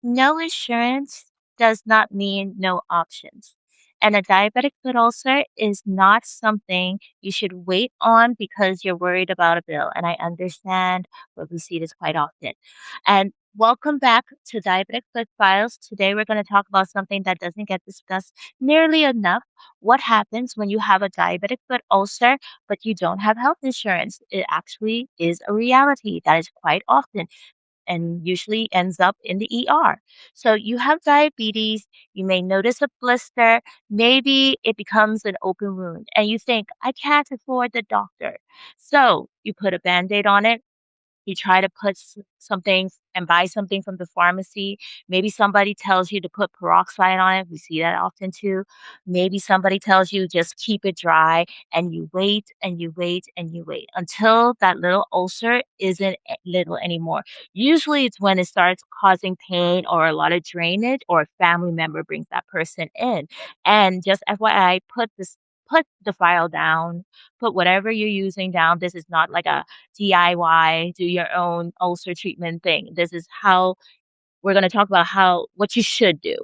No insurance does not mean no options. And a diabetic foot ulcer is not something you should wait on because you're worried about a bill. And I understand, but we see this quite often. And welcome back to Diabetic Foot Files. Today we're going to talk about something that doesn't get discussed nearly enough. What happens when you have a diabetic foot ulcer, but you don't have health insurance? It actually is a reality that is quite often and usually ends up in the ER. So you have diabetes, you may notice a blister, maybe it becomes an open wound, and you think, I can't afford the doctor. So you put a band aid on it, you try to put something and buy something from the pharmacy. Maybe somebody tells you to put peroxide on it. We see that often too. Maybe somebody tells you just keep it dry and you wait and you wait and you wait until that little ulcer isn't little anymore. Usually it's when it starts causing pain or a lot of drainage or a family member brings that person in. And just FYI, put the file down, put whatever you're using down. This is not like a DIY, do your own ulcer treatment thing. This is how we're going to talk about how what you should do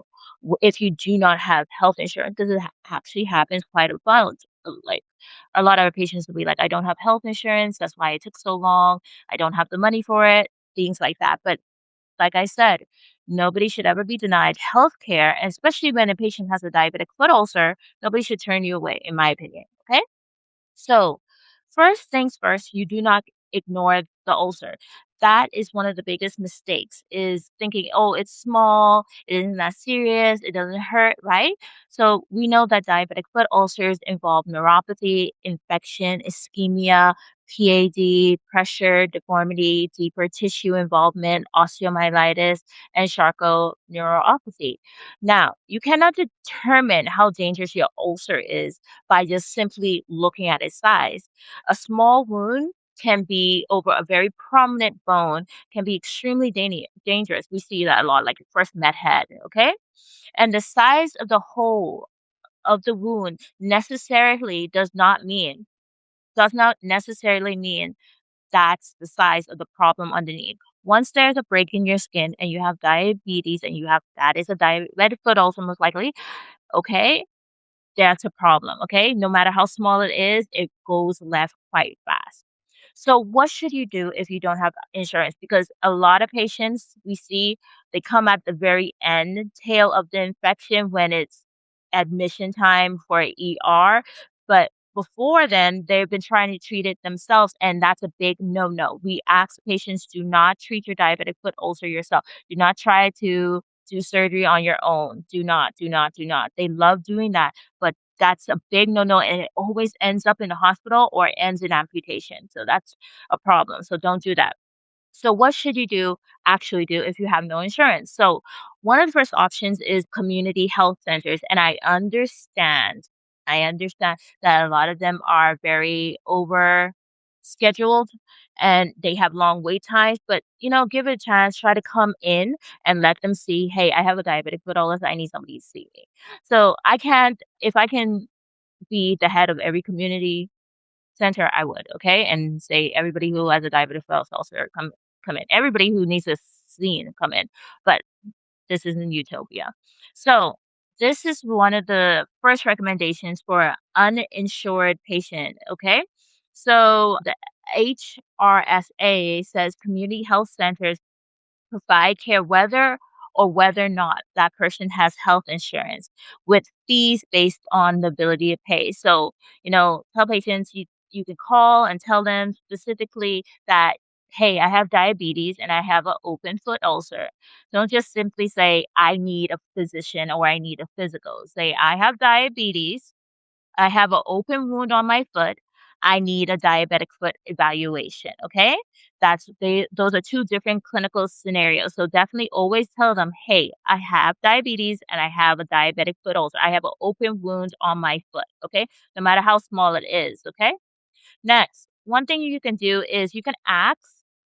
if you do not have health insurance. This is actually happens quite a lot. Like a lot of our patients will be like, I don't have health insurance. That's why it took so long. I don't have the money for it. Things like that. But like I said, nobody should ever be denied health care, especially when a patient has a diabetic foot ulcer. Nobody should turn you away, in my opinion. Okay. So, first things first, you do not ignore the ulcer. That is one of the biggest mistakes is thinking, oh, it's small, it isn't that serious, it doesn't hurt, right? So we know that diabetic foot ulcers involve neuropathy, infection, ischemia, PAD, pressure, deformity, deeper tissue involvement, osteomyelitis, and neuropathy. Now, you cannot determine how dangerous your ulcer is by just simply looking at its size. A small wound can be over a very prominent bone, can be extremely dangerous. We see that a lot, like first met head, okay? And the size of the hole of the wound does not necessarily mean that's the size of the problem underneath. Once there's a break in your skin and you have diabetes and you have that is a diabetic foot ulcer most likely, okay? That's a problem, okay? No matter how small it is, it goes left quite fast. So, what should you do if you don't have insurance? Because a lot of patients we see, they come at the very end tail of the infection when it's admission time for ER. But before then, they've been trying to treat it themselves, and that's a big no no. We ask patients do not treat your diabetic foot ulcer yourself. Do not try to do surgery on your own. Do not, do not, do not. They love doing that, but that's a big no-no, and it always ends up in the hospital or ends in amputation. So that's a problem. So don't do that. So what should you actually do if you have no insurance? So one of the first options is community health centers. And I understand that a lot of them are very over scheduled and they have long wait times, but give it a chance, try to come in and let them see, hey, I have a diabetic foot ulcer, I need somebody to see me. So if I can be the head of every community center, I would, okay? And say everybody who has a diabetic foot ulcer come in. Everybody who needs a scene come in. But this isn't utopia. So this is one of the first recommendations for an uninsured patient, okay? So the HRSA says community health centers provide care whether or not that person has health insurance with fees based on the ability to pay. So, tell patients you can call and tell them specifically that, hey, I have diabetes and I have an open foot ulcer. Don't just simply say, I need a physician or I need a physical. Say, I have diabetes. I have an open wound on my foot. I need a diabetic foot evaluation. Okay. Those are two different clinical scenarios. So definitely always tell them, hey, I have diabetes and I have a diabetic foot ulcer. I have an open wound on my foot. Okay. No matter how small it is. Okay. Next, one thing you can do is you can ask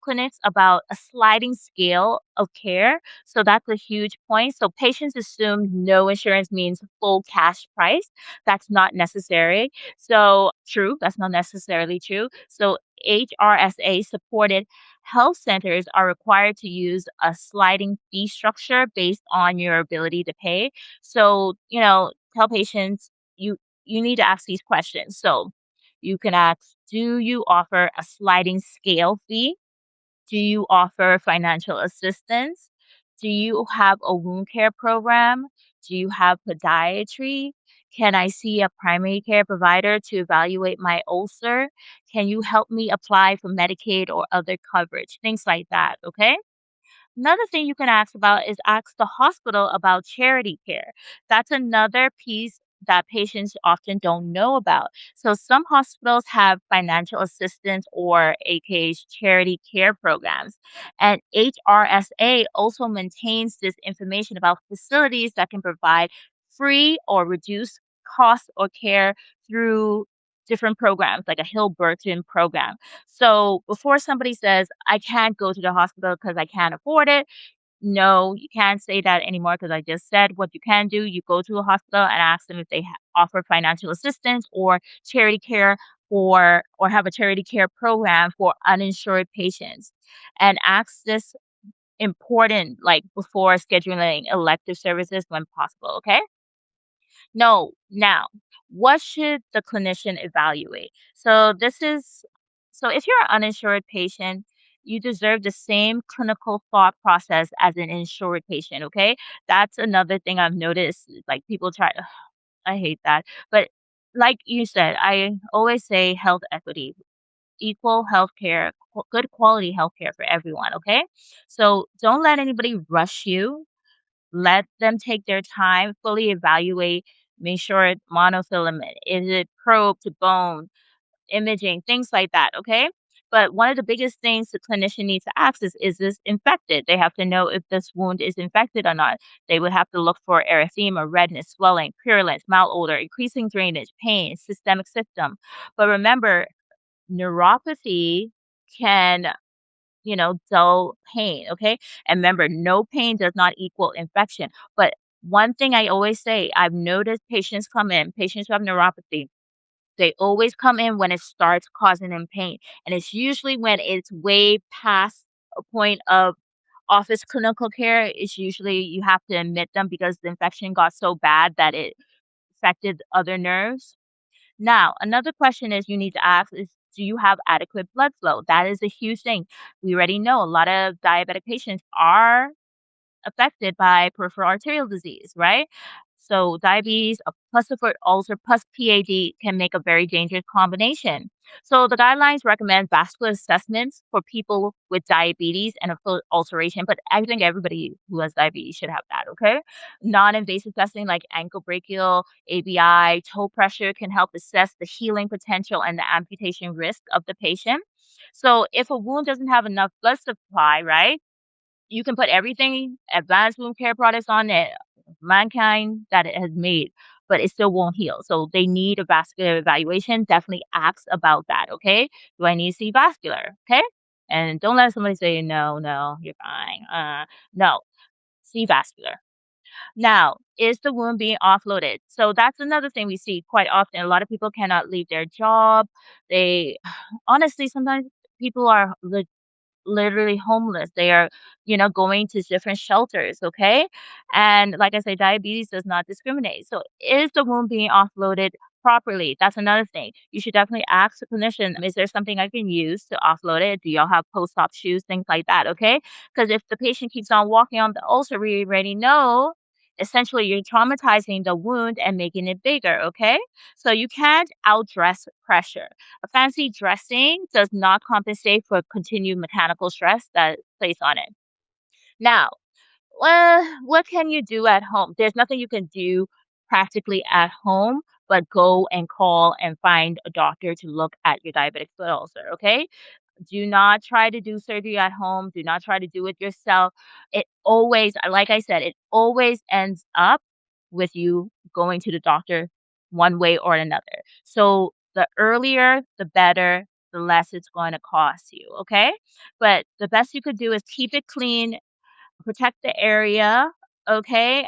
clinics about a sliding scale of care. So that's a huge point. So patients assume no insurance means full cash price. That's not necessary. So true, that's not necessarily true. So HRSA supported Health centers are required to use a sliding fee structure based on your ability to pay. So, tell patients you need to ask these questions. So, you can ask, do you offer a sliding scale fee? Do you offer financial assistance? Do you have a wound care program? Do you have podiatry? Can I see a primary care provider to evaluate my ulcer? Can you help me apply for Medicaid or other coverage? Things like that, okay? Another thing you can ask about is ask the hospital about charity care. That's another piece that patients often don't know about. So some hospitals have financial assistance or AKA's charity care programs. And HRSA also maintains this information about facilities that can provide free or reduced cost or care through different programs like a Hill-Burton program. So before somebody says, I can't go to the hospital because I can't afford it, no, you can't say that anymore because I just said what you can do. You go to a hospital and ask them if they offer financial assistance or charity care or have a charity care program for uninsured patients. And ask this important like before scheduling elective services when possible, okay? No. Now, what should the clinician evaluate? So if you're an uninsured patient, you deserve the same clinical thought process as an insured patient, okay? That's another thing I've noticed. Like people try to, I hate that. But like you said, I always say health equity, equal healthcare, good quality healthcare for everyone, okay? So don't let anybody rush you. Let them take their time, fully evaluate, make sure it's monofilament. Is it probe to bone, imaging, things like that, okay? But one of the biggest things the clinician needs to ask is this infected? They have to know if this wound is infected or not. They would have to look for erythema, redness, swelling, purulence, malodor, increasing drainage, pain, systemic symptom. But remember, neuropathy can dull pain, okay? And remember, no pain does not equal infection. But one thing I always say, I've noticed patients who have neuropathy, they always come in when it starts causing them pain. And it's usually when it's way past a point of office clinical care. It's usually you have to admit them because the infection got so bad that it affected other nerves. Now, another question is you need to ask is, do you have adequate blood flow? That is a huge thing. We already know a lot of diabetic patients are affected by peripheral arterial disease, right? So diabetes plus a foot ulcer plus PAD can make a very dangerous combination. So the guidelines recommend vascular assessments for people with diabetes and a foot ulceration, but I think everybody who has diabetes should have that, okay? Non-invasive testing like ankle brachial, ABI, toe pressure can help assess the healing potential and the amputation risk of the patient. So if a wound doesn't have enough blood supply, right? You can put everything advanced wound care products on it, mankind that it has made, but it still won't heal. So they need a vascular evaluation. Definitely ask about that, okay? Do I need to see vascular? Okay? And don't let somebody say, no, no, you're fine. No, see vascular. Now, is the wound being offloaded? So that's another thing we see quite often. A lot of people cannot leave their job. They honestly sometimes people are literally homeless. They are, going to different shelters, okay? And like I said, diabetes does not discriminate. So is the wound being offloaded properly? That's another thing. You should definitely ask the clinician, is there something I can use to offload it? Do y'all have post-op shoes, things like that, okay? Because if the patient keeps on walking on the ulcer, we already know essentially you're traumatizing the wound and making it bigger, okay? So you can't outdress pressure. A fancy dressing does not compensate for continued mechanical stress that placed on it. Now, well, what can you do at home? There's nothing you can do practically at home, but go and call and find a doctor to look at your diabetic foot ulcer, okay? Do not try to do surgery at home. Do not try to do it yourself. It always, like I said, it always ends up with you going to the doctor one way or another. So the earlier, the better, the less it's going to cost you. Okay. But the best you could do is keep it clean, protect the area. Okay.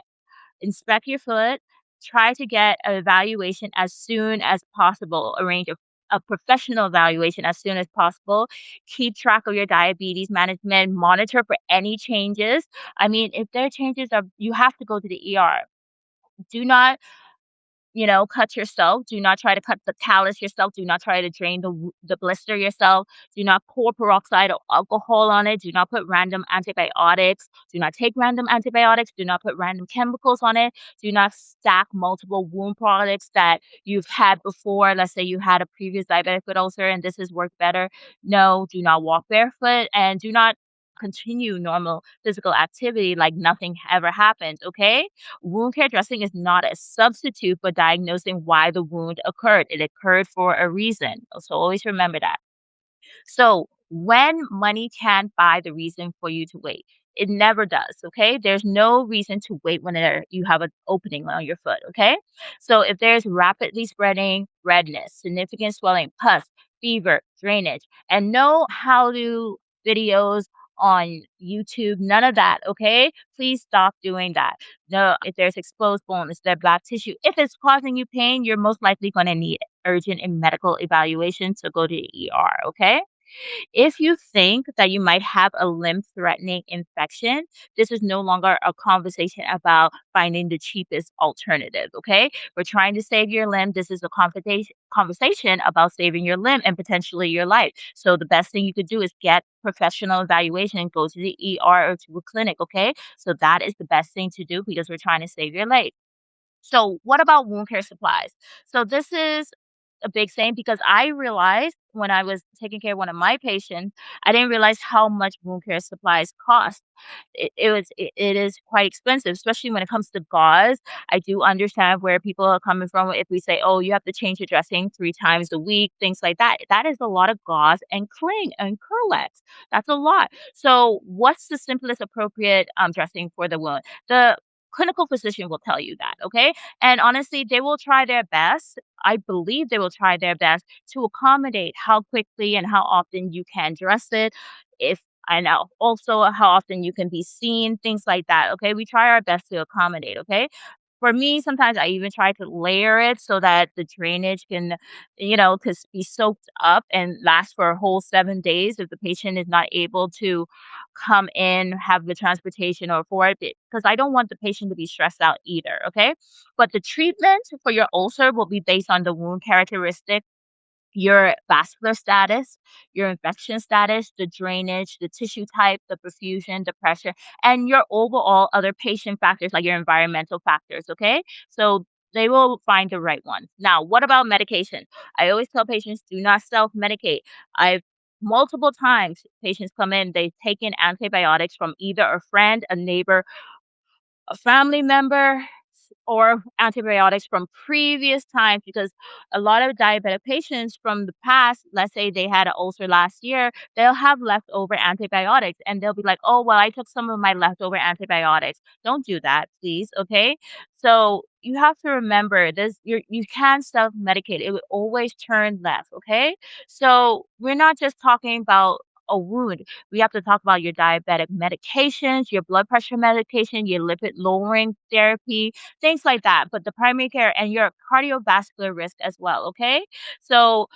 Inspect your foot. Try to get an evaluation as soon as possible. Arrange a a professional evaluation as soon as possible. Keep track of your diabetes management, monitor for any changes. I mean, if there are changes of you have to go to the ER. Do not cut yourself. Do not try to cut the callus yourself. Do not try to drain the blister yourself. Do not pour peroxide or alcohol on it. Do not put random antibiotics. Do not take random antibiotics. Do not put random chemicals on it. Do not stack multiple wound products that you've had before. Let's say you had a previous diabetic foot ulcer and this has worked better. No, do not walk barefoot and do not continue normal physical activity like nothing ever happened, okay? Wound care dressing is not a substitute for diagnosing why the wound occurred. It occurred for a reason. So always remember that. So when money can't buy the reason for you to wait, it never does. Okay. There's no reason to wait when you have an opening on your foot. Okay. So if there's rapidly spreading redness, significant swelling, pus, fever, drainage, and no how to videos on YouTube, none of that. Okay. Please stop doing that. No, if there's exposed bone, is there black tissue? If it's causing you pain, you're most likely going to need urgent and medical evaluation. So go to the ER. Okay. If you think that you might have a limb-threatening infection, this is no longer a conversation about finding the cheapest alternative, okay? We're trying to save your limb. This is a conversation about saving your limb and potentially your life. So the best thing you could do is get professional evaluation, go to the ER or to a clinic, okay? So that is the best thing to do because we're trying to save your life. So, what about wound care supplies? So, this is a big thing because I realized when I was taking care of one of my patients, I didn't realize how much wound care supplies cost. It is quite expensive, especially when it comes to gauze. I do understand where people are coming from if we say, "Oh, you have to change your dressing 3 times a week," things like that. That is a lot of gauze and cling and Curlex. That's a lot. So, what's the simplest appropriate dressing for the wound? The clinical physician will tell you that, okay? And honestly, they will try their best. I believe they will try their best to accommodate how quickly and how often you can dress it. If I know also how often you can be seen, things like that. Okay. We try our best to accommodate. Okay. For me, sometimes I even try to layer it so that the drainage can, could be soaked up and last for a whole 7 days if the patient is not able to come in, have the transportation or afford it, because I don't want the patient to be stressed out either. Okay. But the treatment for your ulcer will be based on the wound characteristic, your vascular status, your infection status, the drainage, the tissue type, the perfusion, the pressure, and your overall other patient factors like your environmental factors. Okay. So they will find the right one. Now, what about medication? I always tell patients do not self medicate. I've multiple times patients come in, they've taken antibiotics from either a friend, a neighbor, a family member, or antibiotics from previous times because a lot of diabetic patients from the past, let's say they had an ulcer last year, they'll have leftover antibiotics and they'll be like, "Oh, well, I took some of my leftover antibiotics." Don't do that, please, okay? So you have to remember this, you can't self-medicate. It will always turn left, okay? So we're not just talking about a wound. We have to talk about your diabetic medications, your blood pressure medication, your lipid lowering therapy, things like that. But the primary care and your cardiovascular risk as well, okay? So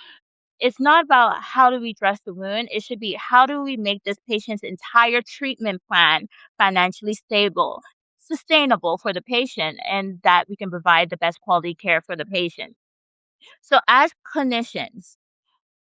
it's not about how do we dress the wound. It should be how do we make this patient's entire treatment plan financially stable, sustainable for the patient, and that we can provide the best quality care for the patient. So as clinicians,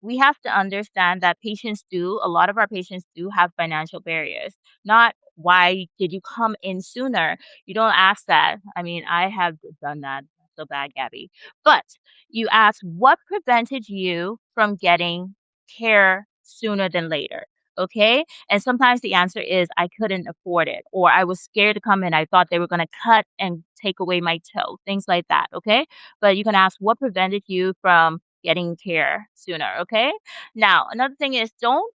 we have to understand that a lot of our patients do have financial barriers. Not why did you come in sooner? You don't ask that. I mean, I have done that so bad, Gabby. But you ask what prevented you from getting care sooner than later. Okay. And sometimes the answer is I couldn't afford it, or I was scared to come in. I thought they were going to cut and take away my toe, things like that. Okay. But you can ask what prevented you from getting care sooner, okay? Now, another thing is don't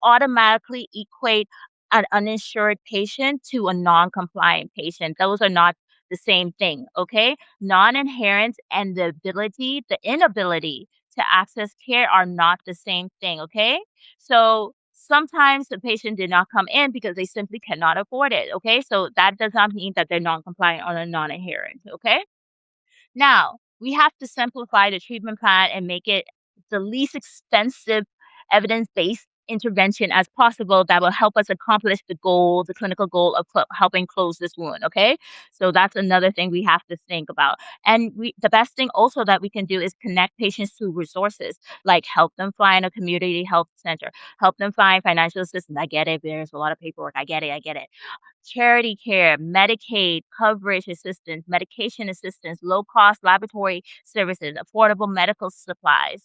automatically equate an uninsured patient to a non-compliant patient. Those are not the same thing, okay? Non-adherence and the inability to access care are not the same thing, okay? So sometimes the patient did not come in because they simply cannot afford it, okay? So that does not mean that they're non-compliant or non-adherent, okay? Now, we have to simplify the treatment plan and make it the least expensive evidence-based intervention as possible that will help us accomplish the goal, the clinical goal of helping close this wound, okay? So that's another thing we have to think about. And the best thing also that we can do is connect patients to resources, like help them find a community health center, help them find financial assistance. I get it. There's a lot of paperwork. I get it. I get it. Charity care, Medicaid coverage assistance, medication assistance, low cost laboratory services, affordable medical supplies.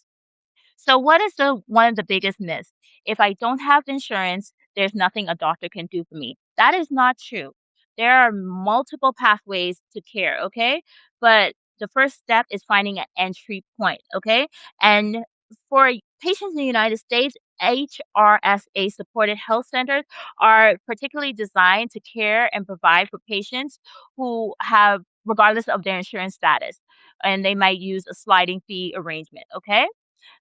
So what is the one of the biggest myths? If I don't have insurance, there's nothing a doctor can do for me. That is not true. There are multiple pathways to care, okay? But the first step is finding an entry point, okay? And for patients in the United States, HRSA supported health centers are particularly designed to care and provide for patients who have, regardless of their insurance status, and they might use a sliding fee arrangement, okay?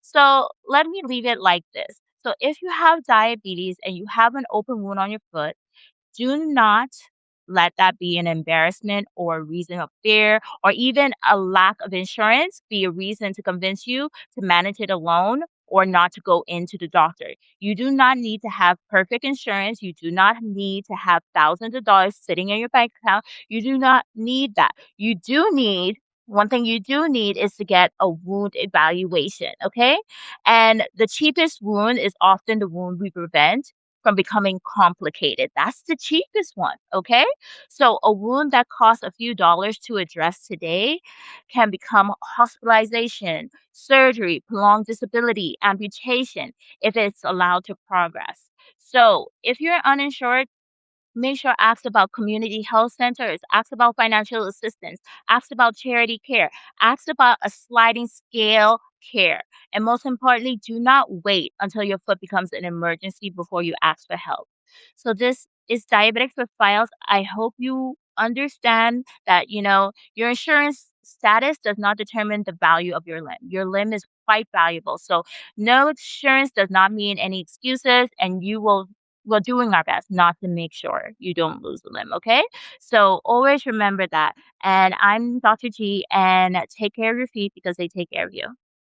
So let me leave it like this. So if you have diabetes and you have an open wound on your foot, do not let that be an embarrassment or a reason of fear or even a lack of insurance be a reason to convince you to manage it alone or not to go into the doctor. You do not need to have perfect insurance. You do not need to have thousands of dollars sitting in your bank account. You do not need that. You do need one thing you do need is to get a wound evaluation, okay? And the cheapest wound is often the wound we prevent from becoming complicated. That's the cheapest one, okay? So a wound that costs a few dollars to address today can become hospitalization, surgery, prolonged disability, amputation if it's allowed to progress. So if you're uninsured, make sure ask about community health centers, ask about financial assistance, ask about charity care, ask about a sliding scale care. And most importantly, do not wait until your foot becomes an emergency before you ask for help. So this is Diabetic for Files. I hope you understand that, your insurance status does not determine the value of your limb. Your limb is quite valuable. So no insurance does not mean any excuses, and we're doing our best not to make sure you don't lose a limb, okay? So always remember that. And I'm Dr. G, and take care of your feet because they take care of you.